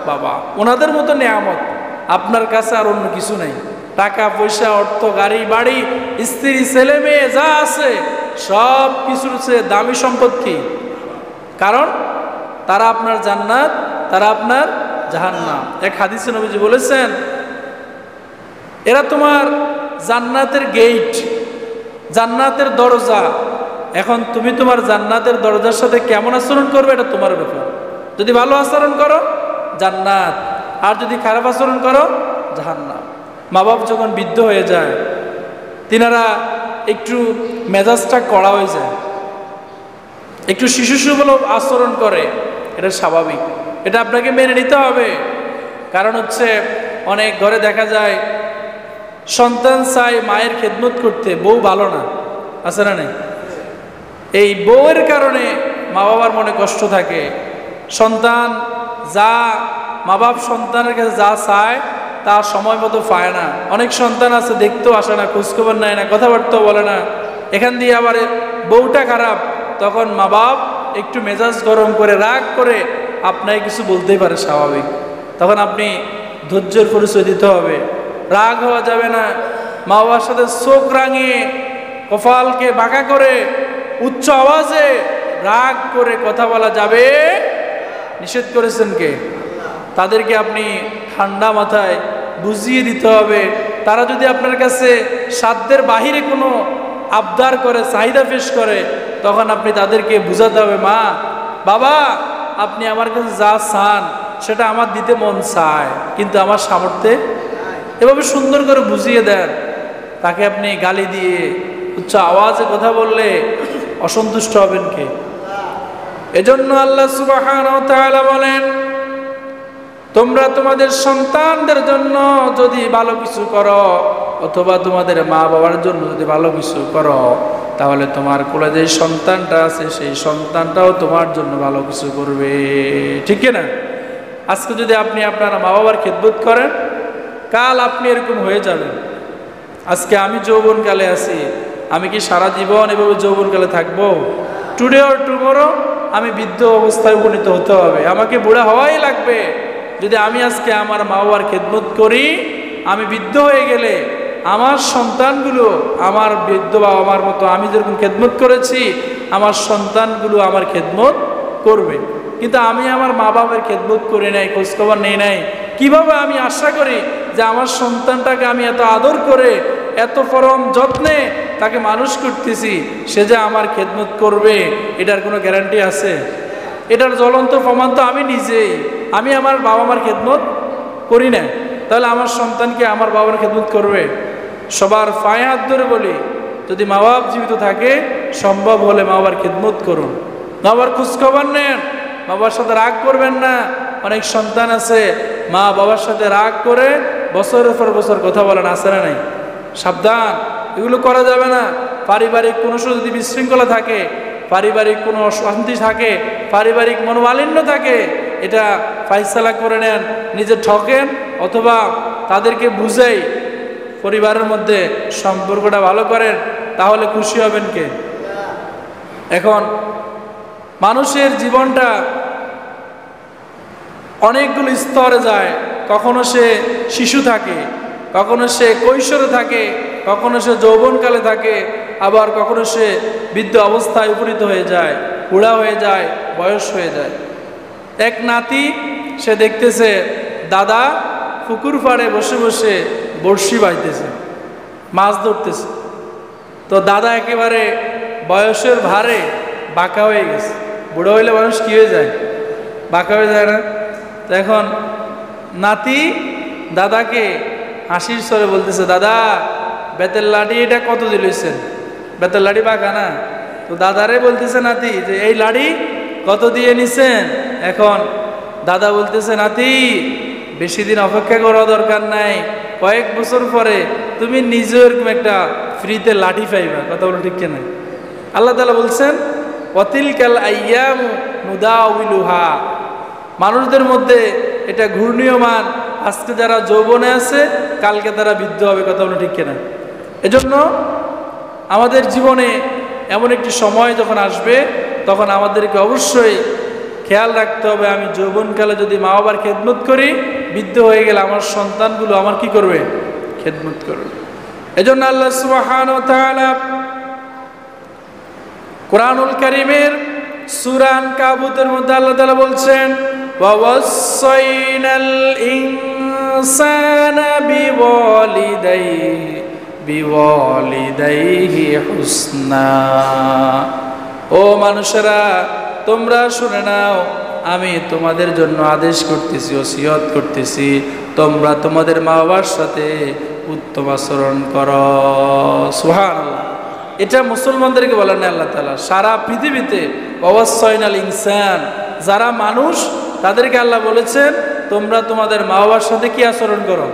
বাবা। ওনাদের মতো নিয়ামত আপনার কাছে আর অন্য কিছু নেই। টাকা পয়সা, অর্থ, গাড়ি বাড়ি, স্ত্রী, ছেলে মেয়ে যা আছে সব কিছুর চেয়ে দামি সম্পদ কি? কারণ তারা আপনার জান্নাত, তারা আপনার জাহান্নাম। এক হাদিসে নবীজি বলেছেন, এরা তোমার জান্নাতের গেট, জান্নাতের দরজা। এখন তুমি তোমার জান্নাতের দরজার সাথে কেমন আচরণ করবে এটা তোমার ব্যাপার। যদি ভালো আচরণ করো জান্নাত, আর যদি খারাপ আচরণ করো জাহান্নাম। মা বাপ যখন বৃদ্ধ হয়ে যায় তিনারা একটু মেজাজটা কড়া হয়ে যায়, একটু শিশুসুলভ আচরণ করে, এটা স্বাভাবিক, এটা আপনাকে মেনে নিতে হবে। কারণ হচ্ছে অনেক ঘরে দেখা যায় সন্তান চায় মায়ের খেদমত করতে, বউ ভালো না, আছে না নেই? এই বউয়ের কারণে মা বাবার মনে কষ্ট থাকে। সন্তান যা মা বাপ সন্তানের কাছে যা চায় তা সময় মতো পায় না। অনেক সন্তান আছে দেখতেও আসে না, খোঁজখবর নেয় না, কথাবার্তাও বলে না। এখান দিয়ে আবার বউটা খারাপ, তখন মা বাপ একটু মেজাজ গরম করে রাগ করে আপনাকে কিছু বলতেই পারে, স্বাভাবিক। তখন আপনি ধৈর্যের পরিচয় দিতে হবে, রাগ হওয়া যাবে না। মা বাবার সাথে চোখ রাঙিয়ে কপালকে বাঁকা করে উচ্চ আওয়াজে রাগ করে কথা বলা যাবে, নিষেধ করেছেন কে? তাদেরকে আপনি ঠান্ডা মাথায় বুঝিয়ে দিতে হবে। তারা যদি আপনার কাছে সাধ্যের বাহিরে কোনো আবদার করে, চাহিদা পেশ করে, তখন আপনি তাদেরকে বুঝাতে হবে, মা বাবা আপনি আমার কাছে যা চান সেটা আমার দিতে মন চায়, কিন্তু আমার সামর্থ্যে। এভাবে সুন্দর করে বুঝিয়ে দেন। তাকে আপনি গালি দিয়ে উচ্চ আওয়াজে কথা বললে অসন্তুষ্ট হবেন কে? এজন্য আল্লাহ সুবহানাহু ওয়া তাআলা বলেন, তোমরা তোমাদের সন্তানদের জন্য যদি ভালো কিছু করো অথবা তোমাদের মা বাবার জন্য যদি ভালো কিছু করো, তাহলে তোমার কোলে যে সন্তানটা আছে সেই সন্তানটাও তোমার জন্য ভালো কিছু করবে। ঠিক না? আজকে যদি আপনি আপনার মা বাবার খেদমত করেন, কাল আপনি এরকম হয়ে যাবেন। আজকে আমি যৌবনকালে আছি, আমি কি সারা জীবন এভাবে যৌবনকালে থাকবো? টুডে অর টুমরো আমি বৃদ্ধ অবস্থায় উপনীত হতে হবে, আমাকে বুড়া হওয়াই লাগবে। যদি আমি আজকে আমার মা বাবার খেদমত করি, আমি বৃদ্ধ হয়ে গেলে আমার সন্তানগুলো আমার বৃদ্ধ বাবা মার মতো আমি যেরকম খেদমত করেছি, আমার সন্তানগুলো আমার খেদমত করবে। কিন্তু আমি আমার মা বাবার খেদমত করে নাই, খোঁজখবর নেই নাই, কিভাবে আমি আশা করি যে আমার সন্তানটাকে আমি এত আদর করে এত পরম যত্নে তাকে মানুষ করতেছি, সে যে আমার খেদমত করবে এটার কোনো গ্যারান্টি আছে? এটার জ্বলন্ত প্রমাণ তো আমি নিজেই। আমি আমার বাবা মার খেদমত করি না, তাহলে আমার সন্তানকে আমার বাবার খেদমত করবে? সবার পায়ে হাত ধরে বলি, যদি মা বাপ জীবিত থাকে সম্ভব হলে মা বাবার খেদমত করুন, মা বাবার খোঁজখবর নেন, মা বাবার সাথে রাগ করবেন না। অনেক সন্তান আছে মা বাবার সাথে রাগ করে বছরের পর বছর কথা বলেন, আছে না নাই? সাবধান, এগুলো করা যাবে না। পারিবারিক কোনো যদি বিশৃঙ্খলা থাকে, পারিবারিক কোনো অশান্তি থাকে, পারিবারিক মনোমালিন্য থাকে, এটা ফাইসালা করে নেন, নিজে ঠকেন অথবা তাদেরকে বুঝাই পরিবারের মধ্যে সম্পর্কটা ভালো করেন, তাহলে খুশি হবেন কে? এখন মানুষের জীবনটা অনেকগুলো স্তরে যায়। কখনো সে শিশু থাকে, কখনো সে কৈশোরে থাকে, কখনো সে যৌবনকালে থাকে, আবার কখনো সে বৃদ্ধ অবস্থায় উপনীত হয়ে যায়, বুড়া হয়ে যায়, বয়স হয়ে যায়। এক নাতি সে দেখতেছে দাদা পুকুর পাড়ে বসে বসে বড়শি বাইতেছে, মাছ ধরতেছে। তো দাদা একেবারে বয়সের ভারে বাঁকা হয়ে গেছে। বুড়ো হইলে মানুষ কি হয়ে যায়? বাঁকা হয়ে যায় না? তো এখন নাতি দাদাকে হাসির স্বরে বলতেছে, দাদা বেতের লাঠি এটা কত দিলেছেন? বেতের লাঠি বাঁকা না? তো দাদারে বলতেছে নাতি যে এই লাঠি কত দিয়ে নিছেন? এখন দাদা বলতেছে, নাতি বেশি দিন অপেক্ষা করা দরকার নাই, কয়েক বছর পরে তুমি নিজে এরকম একটা ফ্রিতে লাঠি পাইবা। কথা বলো ঠিক কিনা? আল্লাহ তাআলা বলছেন, ওয়াতিলকাল আইয়ামু নুদাউলুহা, মানুষদের মধ্যে এটা ঘূর্ণীয়মান। আজকে যারা যৌবনে আছে কালকে তারা বৃদ্ধ হবে। কথা বলো ঠিক কিনা? এজন্য আমাদের জীবনে এমন একটি সময় যখন আসবে, তখন আমাদেরকে অবশ্যই খেয়াল রাখতে হবে, আমি যৌবনকালে যদি মা বাবার খেদমত করি, বৃদ্ধ হয়ে গেলে আমার সন্তানগুলো আমার কি করবে? খেদমত করবে। এজন্য আল্লাহ সুবহানাহু ওয়া তাআলা কুরআনুল কারীমের সূরা আনকাবুতের মধ্যে আল্লাহ তাআলা বলছেন, ওয়া ওয়াসাইনাল ইনসানা বিওয়ালিদাইহি হুসনা। ও মানুষেরা, তোমরা শুনে নাও, আমি তোমাদের জন্য আদেশ করতেছি, ওসিয়ত করতেছি, তোমরা তোমাদের মা বাবার সাথে উত্তম আচরণ করো। সুবহানাল্লাহ। এটা মুসলমানদেরকে বলেন না আল্লাহ তাআলা, সারা পৃথিবীতে ওয়াসাইনাল ইনসান, যারা মানুষ তাদেরকে আল্লাহ বলেছেন তোমরা তোমাদের মা বাবার সাথে কি আচরণ করো?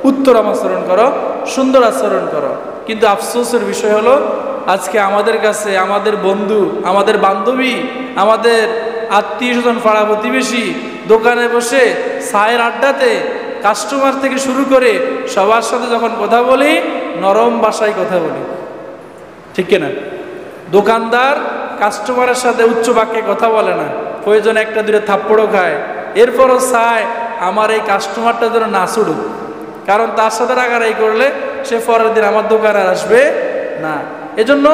উত্তম আচরণ করো, সুন্দর আচরণ করো। কিন্তু আফসোসের বিষয় হলো, আজকে আমাদের কাছে আমাদের বন্ধু, আমাদের বান্ধবী, আমাদের আত্মীয় স্বজন, পাড়া প্রতিবেশী, দোকানে বসে চায়ের আড্ডাতে কাস্টমার থেকে শুরু করে সবার সাথে যখন কথা বলি, নরম ভাষায় কথা বলি। ঠিক কিনা? দোকানদার কাস্টমারের সাথে উচ্চ বাক্যে কথা বলে না, প্রয়োজন একটা দূরে থাপ্পড়ও খায়, এরপরও চায় আমার এই কাস্টমারটা যেন না ছুড়ুক, কারণ তার সাথে রাগারাগি করলে সে পরের দিন আমার দোকানে আর আসবে না। এজন্য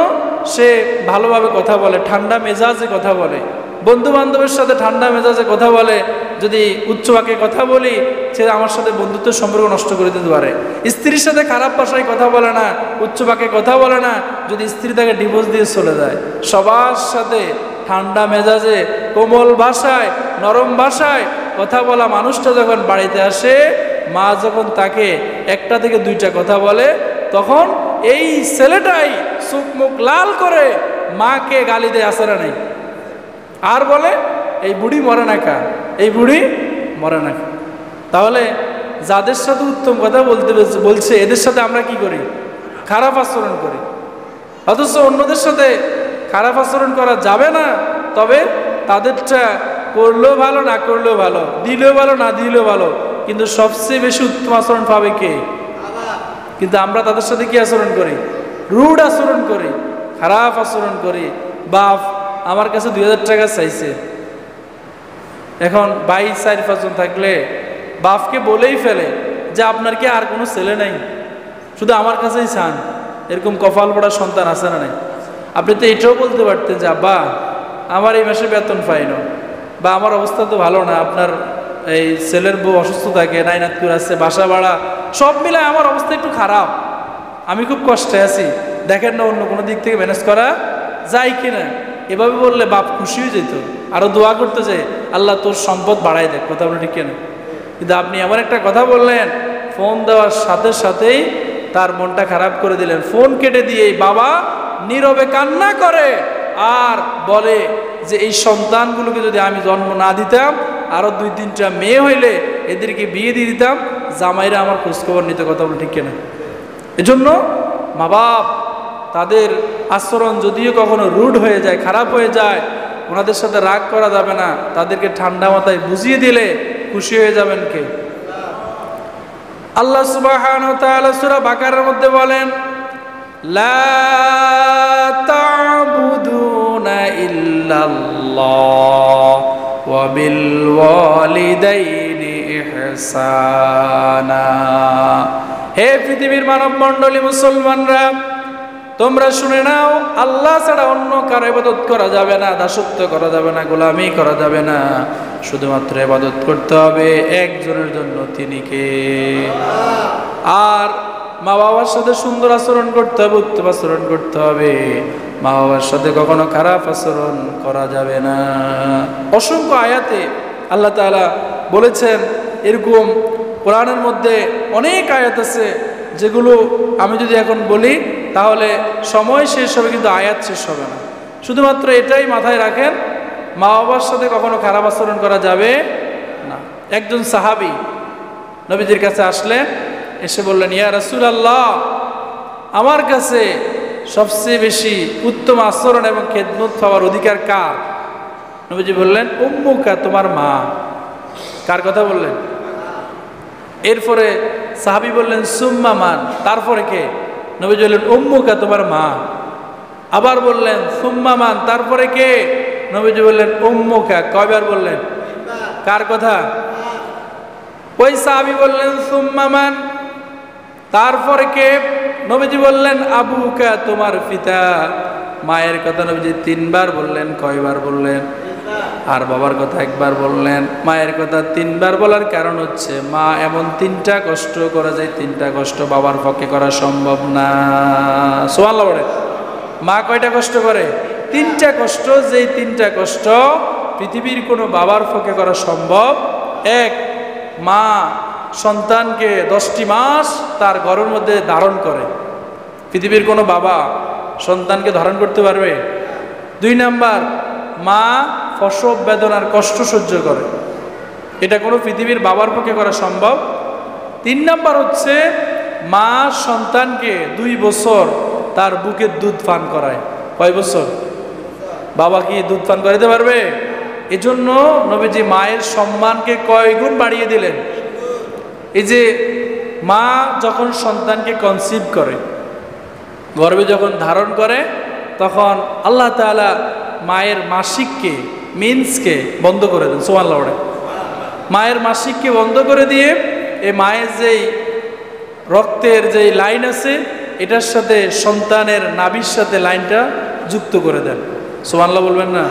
সে ভালোভাবে কথা বলে, ঠান্ডা মেজাজে কথা বলে, বন্ধু বান্ধবের সাথে ঠান্ডা মেজাজে কথা বলে। যদি উচ্চ বাক্যে কথা বলি, সে আমার সাথে বন্ধুত্বের সম্পর্ক নষ্ট করে দিতে পারে। স্ত্রীর সাথে খারাপ ভাষায় কথা বলে না, উচ্চ বাক্যে কথা বলে না, যদি স্ত্রী তাকে ডিভোর্স দিয়ে চলে যায়। সবার সাথে ঠান্ডা মেজাজে, কোমল ভাষায়, নরম ভাষায় কথা বলা মানুষটা যখন বাড়িতে আসে, মা যখন তাকে একটা থেকে দুইটা কথা বলে, তখন এই ছেলেটাই চোখ মুখ লাল করে মাকে গালি দেয়। আসে না নাই? আর বলে এই বুড়ি মরে না কা, এই বুড়ি মরে না কা। তাহলে যাদের সাথে উত্তম কথা বলছে এদের সাথে আমরা কি করি? খারাপ আচরণ করি। অথচ অন্যদের সাথে খারাপ আচরণ করা যাবে না, তবে তাদেরটা করলেও ভালো, না করলেও ভালো, দিলেও ভালো, না দিলেও ভালো, কিন্তু সবচেয়ে বেশি উত্তম আচরণ পাবে কে? কিন্তু আমরা তাদের সাথে কি আচরণ করি? রুড আচরণ করি, খারাপ আচরণ করি। বাপ আমার কাছে 2000 টাকা চাইছে, এখন 22-4-5 জন থাকলে বাপকে বলেই ফেলে যে আপনার কি আর কোনো ছেলে নাই, শুধু আমার কাছেই চান। এরকম কপাল পড়া সন্তান আছে না নাই? আপনি তো এটাও বলতে পারতেন যে আব্বা আমার এই মাসে বেতন পাই না, বা আমার অবস্থা তো ভালো না, আপনার এই ছেলের বউ অসুস্থ থাকে, নাইনাতকুর আছে, বাসা ভাড়া সব মিলায় আমার অবস্থা একটু খারাপ, আমি খুব কষ্টে আছি, দেখেন না অন্য কোনো দিক থেকে ম্যানেজ করা যায় কিনা। এভাবে বললে বাপ খুশি হয়ে যেত, আরো দোয়া করতে যে আল্লাহ তোর সম্পদ বাড়াই দেখ, কথা বলে ঠিক কিনা। কিন্তু আপনি এমন একটা কথা বললেন, ফোন দেওয়ার সাথে সাথেই তার মনটা খারাপ করে দিলেন। ফোন কেটে দিয়ে বাবা নীরবে কান্না করে আর বলে যে এই সন্তানগুলোকে যদি আমি জন্ম না দিতাম, আরো 2-3টা মেয়ে হইলে এদেরকে বিয়ে দিয়ে দিতাম, জামাইরা আমার খোঁজখবর নিতে, কথা বলে ঠিক কিনা। এজন্য মা বাপ তাদের আচরণ যদিও কখনো রুড হয়ে যায়, খারাপ হয়ে যায়, ওনাদের সাথে রাগ করা যাবে না, তাদেরকে ঠান্ডা মাথায় বুঝিয়ে দিলে খুশি হয়ে যাবেন কে? আল্লাহ সুবহানাহু ওয়া তাআলা সূরা বাকারার মধ্যে বলেন, লা তা'বুদুনা ইল্লাল্লাহ ওয়া বিল ওয়ালিদাইনি ইহসানা। হে পৃথিবীর মানব মণ্ডলী, মুসলমানরা, তোমরা শুনে নাও, আল্লাহ ছাড়া অন্য কারো ইবাদত করা যাবে না, দাসত্ব করা যাবে না, গোলামি করা যাবে না, শুধুমাত্র ইবাদত করতে হবে একজনের জন্য, তিনি কে? আর মা বাবার সাথে সুন্দর আচরণ করতে হবে, উত্তম আচরণ করতে হবে, মা বাবার সাথে কখনো খারাপ আচরণ করা যাবে না। অসংখ্য আয়াতে আল্লাহ তাআলা বলেছেন, এরকম কোরআনের মধ্যে অনেক আয়াত আছে যেগুলো আমি যদি এখন বলি তাহলে সময় শেষ হবে, কিন্তু আয়াত শেষ হবে না। শুধুমাত্র এটাই মাথায় রাখেন, মা বাবার সাথে কখনো খারাপ আচরণ করা যাবে না। একজন সাহাবী নবীজির কাছে আসলেন, এসে বললেন, ইয়া রাসূলুল্লাহ, আমার কাছে সবচেয়ে বেশি উত্তম আচরণ এবং খেদমত পাওয়ার অধিকার কার? নবীজি বললেন, উম্মুকা, তোমার মা। কার কথা বললেন? এরপরে সাহাবী বললেন, সুম্মা মান, তারপরে কে? নবীজি বললেন, উম্মুকা, তোমার মা। আবার বললেন, সুম্মা মান, তারপরে কে? নবীজি বললেন, উম্মুকা। কয়বার বললেন? কার কথা? ওই সাহাবী বললেন, সুম্মা মান, তারপরে কে? নবীজি বললেন, আবুকা, তোমার পিতা। মায়ের কথা নবীজি 3বার বললেন। কয়বার বললেন? আর বাবার কথা 1বার বললেন। মায়ের কথা 3বার বলার কারণ হচ্ছে মা এমন 3টা কষ্ট করে যায়, 3টা কষ্ট বাবার পক্ষে করা সম্ভব না। সুবহানাল্লাহ বলেন। মা কয়টা কষ্ট করে? 3টা কষ্ট, যেই 3টা কষ্ট পৃথিবীর কোনো বাবার পক্ষে করা সম্ভব। এক, মা সন্তানকে 10টি মাস তার গর্ভের মধ্যে ধারণ করে, পৃথিবীর কোনো বাবা সন্তানকে ধারণ করতে পারবে? 2 নাম্বার, মা প্রসব বেদনার কষ্ট সহ্য করে, এটা কোনো পৃথিবীর বাবার পক্ষে করা সম্ভব। 3 নাম্বার হচ্ছে মা সন্তানকে 2 বছর তার বুকের দুধ পান করায়। কয় বছর? বাবা কি দুধ পান করাতে পারবে? এজন্য নবীজি মায়ের সম্মানকে কয় গুণ বাড়িয়ে দিলেন। এই যে মা যখন সন্তানকে কনসিভ করে, গর্ভে যখন ধারণ করে, তখন আল্লাহ তাআলা মায়ের মাসিককে, মিন্সকে বন্ধ করে দেন। সুবহানাল্লাহ। মায়ের মাসিককে বন্ধ করে দিয়ে এই মায়ের যেই রক্তের যেই লাইন আছে, এটার সাথে সন্তানের নাভির সাথে লাইনটা যুক্ত করে দেন। সুবহানাল্লাহ বলবেন না?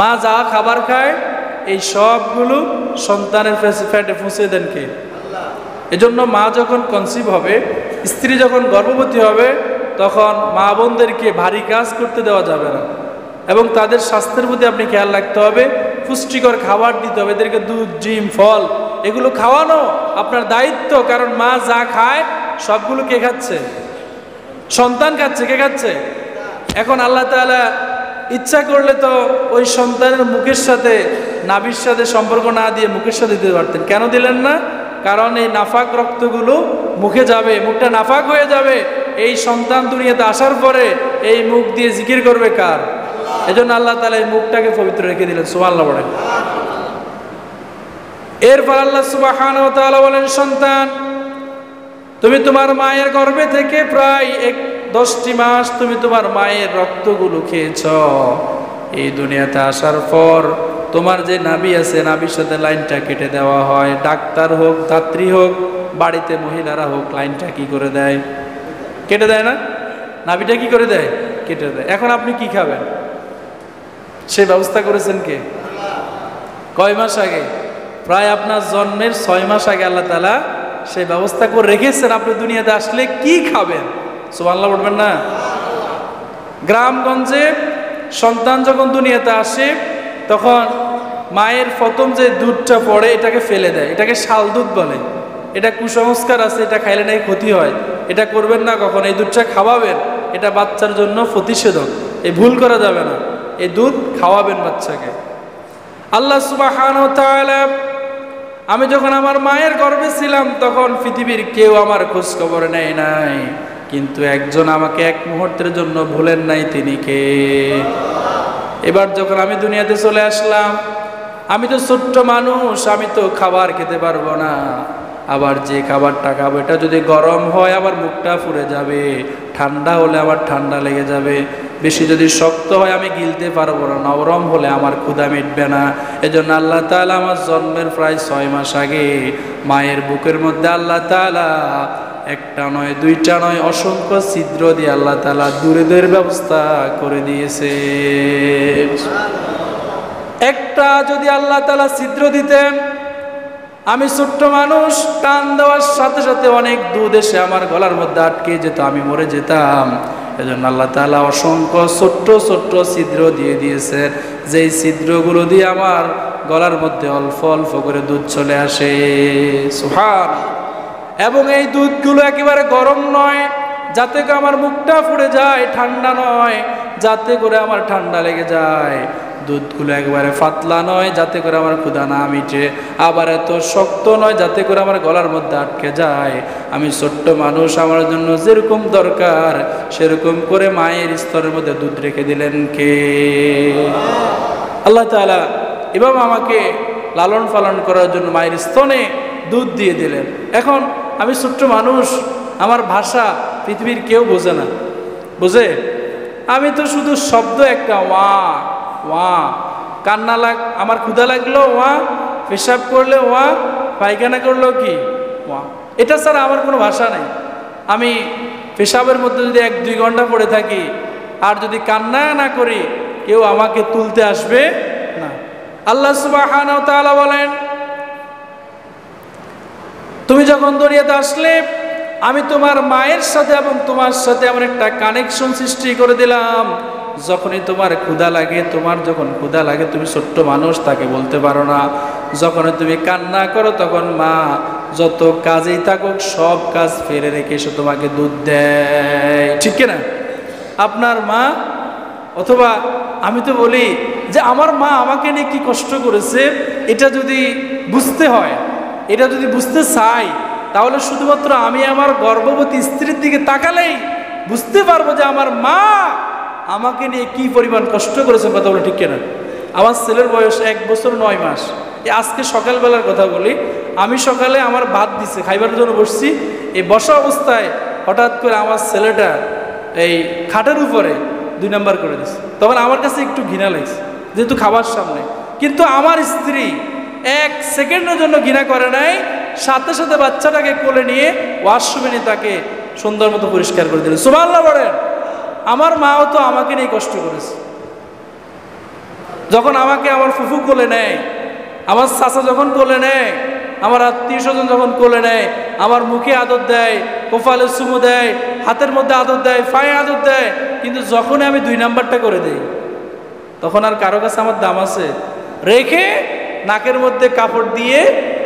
মা যা খাবার খায় এই সবগুলো সন্তানের পেটে পৌঁছে দেন কে? এজন্য মা যখন কনসিভ হবে, স্ত্রী যখন গর্ভবতী হবে, তখন মা বোনদেরকে ভারী কাজ করতে দেওয়া যাবে না এবং তাদের স্বাস্থ্যের প্রতি আপনি খেয়াল রাখতে হবে, পুষ্টিকর খাবার দিতে হবে, এদেরকে দুধ, ডিম, ফল এগুলো খাওয়ানো আপনার দায়িত্ব। কারণ মা যা খায় সবগুলো কে খাচ্ছে? সন্তান খাচ্ছে। কে খাচ্ছে? এখন আল্লাহ তাআলা ইচ্ছা করলে তো ওই সন্তানের মুখের সাথে নাভির সাথে সম্পর্ক না দিয়ে মুখের সাথে দিতে পারতেন, কেন দিলেন না? কারণ এই নাফাক রক্তগুলো মুখে যাবে, মুখটা নাফাক হয়ে যাবে। এই সন্তান দুনিয়াতে আসার পরে এই মুখ দিয়ে জিকির করবে কার? এজন্য আল্লাহ তাআলা এই মুখটাকে পবিত্র রেখে দিলেন। সুবহানাল্লাহ বলেন। এরপর আল্লাহ সুবহানাহু ওয়া তাআলা বলেন, সন্তান তুমি তোমার মায়ের গর্ভে থেকে প্রায় 10টি মাস তুমি তোমার মায়ের রক্তগুলো খেয়েছ। এই দুনিয়াতে আসার পর তোমার যে নাভি আছে, নাভির সাথে লাইনটা কেটে দেওয়া হয়। ডাক্তার হোক, ধাত্রী হোক, বাড়িতে মহিলারা হোক, লাইনটা কি করে দেয়? কেটে দেয় না? নাভিটা কি করে দেয়? কেটে দেয়। এখন আপনি কি খাবেন? সে ব্যবস্থা করেছেন কে? কয় মাস আগে? প্রায় আপনার জন্মের 6 মাস আগে আল্লাহ তাআলা সেই ব্যবস্থা করে রেখেছেন। আপনি দুনিয়াতে আসলে কি খাবেন? সুবহানাল্লাহ বলবেন না? গ্রামগঞ্জে সন্তান যখন দুনিয়াতে আসে তখন মায়ের প্রথম যে দুধটা পড়ে এটাকে ফেলে দেয়, এটাকে শাল দুধ বলে। এটা কুসংস্কার আছে, এটা খাইলে নাকি ক্ষতি হয়, এটা করবেন না কখন। এই দুধটা খাওয়াবেন, এটা বাচ্চার জন্য প্রতিষেধক, এই ভুল করা যাবে না। এই দুধ খাওয়াবেন বাচ্চাকে। আল্লাহ সুবহানাহু ওয়া তাআলা, আমি যখন আমার মায়ের গর্ভে ছিলাম তখন পৃথিবীর কেউ আমার খোঁজ খবর নেয় নাই, কিন্তু একজন আমাকে এক মুহূর্তের জন্য ভুলেন নাই, তিনি কে? এবার যখন আমি দুনিয়াতে চলে আসলাম, আমি তো ছোট্ট মানুষ, আমি তো খাবার খেতে পারবো না। আবার যে খাবারটা খাবো এটা যদি গরম হয় আমার মুখটা পুড়ে যাবে, ঠান্ডা হলে আমার ঠান্ডা লেগে যাবে, বেশি যদি শক্ত হয় আমি গিলতে পারবো না, নরম হলে আমার ক্ষুধা মিটবে না। এজন্য আল্লাহ তাআলা আমার জন্মের প্রায় 6 মাস আগে মায়ের বুকের মধ্যে আল্লাহ তাআলা একটা নয়, দুইটা নয়, অসংখ্য ছিদ্র দিয়ে আল্লাহ তাআলা দুধের ব্যবস্থা করে দিয়েছে। একটা যদি আল্লাহ তাআলা ছিদ্র দিতেন, আমি ছোট্ট মানুষ, টান দেওয়ার সাথে সাথে অনেক দুধ এসে আমার গলার মধ্যে আটকে যেত, আমি মরে যেতাম। এজন্য আল্লাহ তাআলা অসংখ্য ছোট্ট ছোট্ট ছিদ্র দিয়ে দিয়েছেন, যেই ছিদ্রগুলো দিয়ে আমার গলার মধ্যে অল্প অল্প করে দুধ চলে আসে। সুবহানাল্লাহ। এবং এই দুধগুলো একেবারে গরম নয় যাতে করে আমার মুখটা পুড়ে যায়, ঠান্ডা নয় যাতে করে আমার ঠান্ডা লেগে যায়। দুধগুলো একবারে পাতলা নয় যাতে করে আমার ক্ষুধা না মিটে, আবার এত শক্ত নয় যাতে করে আমার গলার মধ্যে আটকে যায়। আমি ছোট্ট মানুষ, আমার জন্য যেরকম দরকার সেরকম করে মায়ের স্তরের মধ্যে দুধ রেখে দিলেন কে? আল্লাহ তাআলা। এভাবে আমাকে লালন পালন করার জন্য মায়ের স্তনে দুধ দিয়ে দিলেন। এখন আমি ছোট্ট মানুষ, আমার ভাষা পৃথিবীর কেউ বোঝে না। বোঝে? আমি তো শুধু শব্দ একটা, ওয়া ওয়া। কান্না আমার ক্ষুধা লাগলো ওয়া, পেশাব করলে ওয়া, পায়খানা করলো কি ওয়া। এটা ছাড়া আমার কোনো ভাষা নেই। আমি পেশাবের মধ্যে যদি 1-2 ঘন্টা পড়ে থাকি আর যদি কান্না না করি, কেউ আমাকে তুলতে আসবে না। আল্লাহ সুবহানাহু ওয়া তাআলা বলেন, তুমি যখন দুনিয়াতে আসলে আমি তোমার মায়ের সাথে এবং তোমার সাথে এমন একটা কানেকশন সৃষ্টি করে দিলাম, যখনই তোমার ক্ষুধা লাগে, তোমার যখন ক্ষুধা লাগে তুমি ছোট্ট মানুষ, তাকে বলতে পারো না। যখনই তুমি কান্না করো তখন মা যত কাজেই থাকুক সব কাজ ফেলে রেখে এসে তোমাকে দুধ দেয়, ঠিক কিনা? আপনার মা, অথবা আমি তো বলি যে আমার মা আমাকে নিয়ে কি কষ্ট করেছে, এটা যদি বুঝতে হয়, এটা যদি বুঝতে চাই, তাহলে শুধুমাত্র আমি আমার গর্ভবতী স্ত্রীর দিকে তাকালেই বুঝতে পারবো যে আমার মা আমাকে নিয়ে কি পরিমাণ কষ্ট করেছে। কথা বলে ঠিক কিনা? আমার ছেলের বয়স 1 বছর 9 মাস। আজকে সকালবেলার কথা বলি, আমি সকালে আমার ভাত দিছে খাইবার জন্য বসছি, এই বসা অবস্থায় হঠাৎ করে আমার ছেলেটা এই খাটের উপরে 2 নাম্বার করে দিচ্ছে। তখন আমার কাছে একটু ঘৃণা লাগছে, যেহেতু খাবার সামনে। কিন্তু আমার স্ত্রী 1 সেকেন্ডের জন্য ঘৃণা করে নাই, সাথে সাথে বাচ্চাটাকে কোলে নিয়ে ওয়াশরুমে নিয়ে তাকে সুন্দর মতো পরিষ্কার করে দিলেন। সুবহানাল্লাহ বলেন। আমার মাও তো আমাকে নিয়ে কষ্ট করেছে। যখন আমাকে আমার ফুফু কোলে নেয়, আমার চাচা যখন কোলে নেয়, আমার আত্মীয় স্বজন যখন কোলে নেয়, আমার মুখে আদর দেয়, কপালে চুমু দেয়, হাতের মধ্যে আদর দেয়, পায়ে আদর দেয়, কিন্তু যখন আমি 2 নাম্বারটা করে দেই তখন আর কারো কাছে আমার দাম আছে? রেখে নাকের মধ্যে কাপড় দিয়ে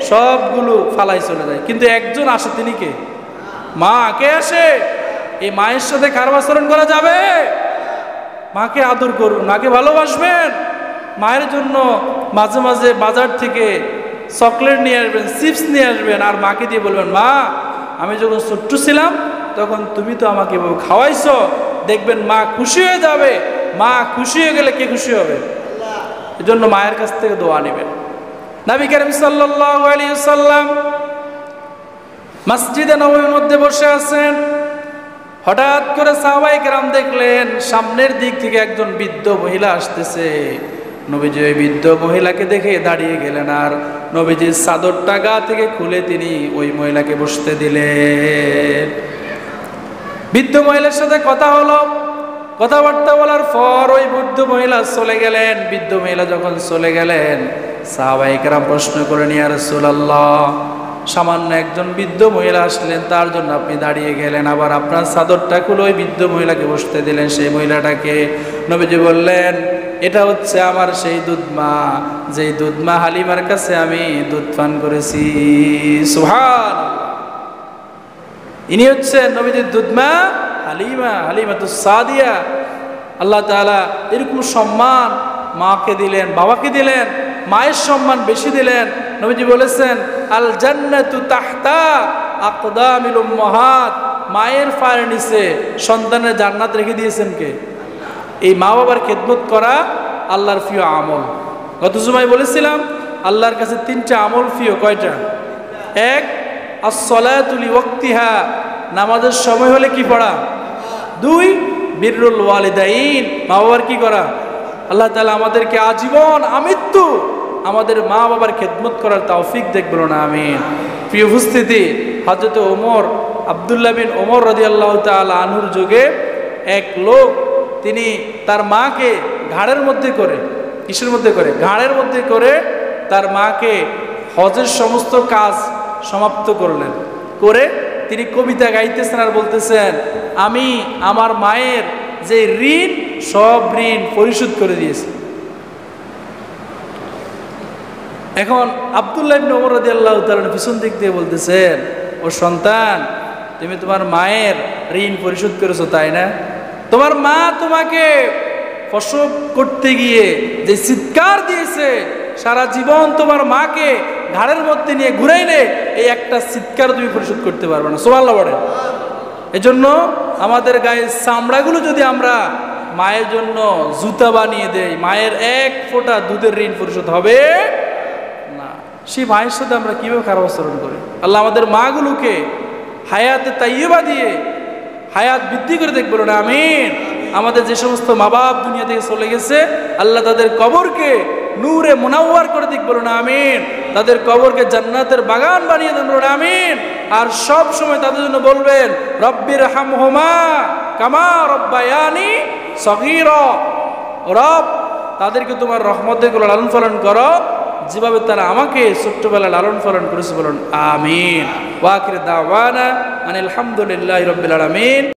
সবগুলো ফালাই চলে যায়। কিন্তু একজন আসে, তিনি কে? মা। কে আসে? এই মায়ের সাথে খারাপ আচরণ করা যাবে? মাকে আদর করুন, মাকে ভালোবাসবেন। মায়ের জন্য মাঝে মাঝে বাজার থেকে চকলেট নিয়ে আসবেন, চিপস নিয়ে আসবেন, আর মাকে দিয়ে বলবেন, মা আমি যখন ছোট্ট ছিলাম তখন তুমি তো আমাকে খাওয়াইছো। দেখবেন মা খুশি হয়ে যাবে। মা খুশি হয়ে গেলে কে খুশি হবে? এজন্য মায়ের কাছ থেকে দোয়া নেবেন। নবী করিম সাল্লাল্লাহু আলাইহি ওয়াসাল্লাম মসজিদে নববীর মধ্যে বসে আছেন। হঠাৎ করে সাহাবায়ে কেরাম দেখলেন সামনের দিক থেকে একজন বৃদ্ধ মহিলা আসতেছে। নবীজি ওই বৃদ্ধ মহিলাকে দেখে দাঁড়িয়ে গেলেন, আর নবীজির চাদরটা গা থেকে খুলে তিনি ওই মহিলাকে বসতে দিলেন। বৃদ্ধ মহিলার সাথে কথা হলো, কথাবার্তা বলার পর ওই বৃদ্ধ মহিলা চলে গেলেন। বৃদ্ধ মহিলা যখন চলে গেলেন, সাহাবায়ে কেরাম প্রশ্ন করেন, ইয়া রাসূলুল্লাহ, সামান্য একজন বৃদ্ধ মহিলা আসলেন, তার জন্য আপনি দাঁড়িয়ে গেলেন, আবার আপনার চাদরটা খুলে ওই বৃদ্ধ মহিলাকে বসতে দিলেন। সেই মহিলাটাকে নবীজি বললেন, এটা হচ্ছে আমার সেই দুধমা, যেই দুধমা হালিমার কাছে আমি দুধ পান করেছি। সুবহানাল্লাহ। ইনি হচ্ছেন নবীজির দুধমা হালিমা, হালিমাতুস সাদিয়া। আল্লাহ তাআলা এরকম সম্মান মাকে দিলেন, বাবাকে দিলেন, মায়ের সম্মান বেশি দিলেন। নবীজি বলেছেন, আল জান্নাতু তাহতা আকদামিল উম্মাহাত, মায়ের পায়ের নিচে সন্তানের জান্নাত রেখে দিয়েছেন কে? এই মা বাবার খেদমত করা আল্লাহর প্রিয় আমল। গত জুমায় বলেছিলাম আল্লাহর কাছে 3টা আমল প্রিয়। কয়টা? 1 আস-সালাতু লিওয়াক্তিহা, নামাজের সময় হলে কি পড়া। 2 বিররুল ওয়ালিদাইন, মা বাবার কি করা। আল্লাহ তাআলা আমাদেরকে আজীবন আমৃত্যু আমাদের মা বাবার খেদমত করার তৌফিক দেখ, বলুন আমিন। প্রিয় উপস্থিতি, হযরত ওমর, আব্দুল্লাহ বিন ওমর রাদিয়াল্লাহু তাআলা আনহুর যুগে এক লোক, তিনি তার মাকে ঘাড়ের মধ্যে করে, কিসের মধ্যে করে? ঘাড়ের মধ্যে করে তার মাকে হজের সমস্ত কাজ সমাপ্ত করলেন। করে তিনি কবিতা গাইতেছেন আর বলতেছেন, আমি আমার মায়ের যে ঋণ, সব ঋণ পরিশোধ করে দিয়েছি। এখন আব্দুল্লাহ ইবনে ওমর রাদিয়াল্লাহু তাআলা পিছন দিক দিয়ে বলতেছেন, ও সন্তান, তুমি তোমার মায়ের ঋণ পরিশোধ করেছো, তাই না? তোমার মা তোমাকে প্রসব করতে গিয়ে যে চিৎকার দিয়েছে, সারা জীবন তোমার মাকে ঘাড়ের মধ্যে নিয়ে ঘুরাইলে এই একটা চিৎকার তুমি পরিশোধ করতে পারবে না। সুবহানাল্লাহ বলেন। এজন্য আমাদের গায়ের চামড়াগুলো যদি আমরা মায়ের জন্য জুতা বানিয়ে দেই, মায়ের 1 ফোঁটা দুধের ঋণ পরিশোধ হবে না। সেই মায়ের সাথে আমরা কিভাবে খারাপ আচরণ করি। আল্লাহ আমাদের মাগুলোকে হায়াতে তাইয়্যিবা দিয়ে হায়াত বৃদ্ধি করে দেখবো না, আমিন। আমাদের যে সমস্ত মা বাপ দুনিয়া থেকে চলে গেছে, আল্লাহ তাদের কবরকে নূরে মুনাওয়ার করে দিক, বলুন আমিন। তাদের কবরকে জান্নাতের বাগান বানিয়ে দেন, বলুন আমিন। আর সব সময় তাদের জন্য বলবেন, রব্বির হামহুমা কামা রব্বায়ানি সগীরা, রব তাদেরকে তোমার রহমতে করে লালন পালন করো, যেভাবে তারা আমাকে ছোট্টবেলায় লালন পালন করেছে, বলুন আমিন। ওয়া আখির দাওয়ানা আনিল হামদুলিল্লাহি রাব্বিল আলামিন।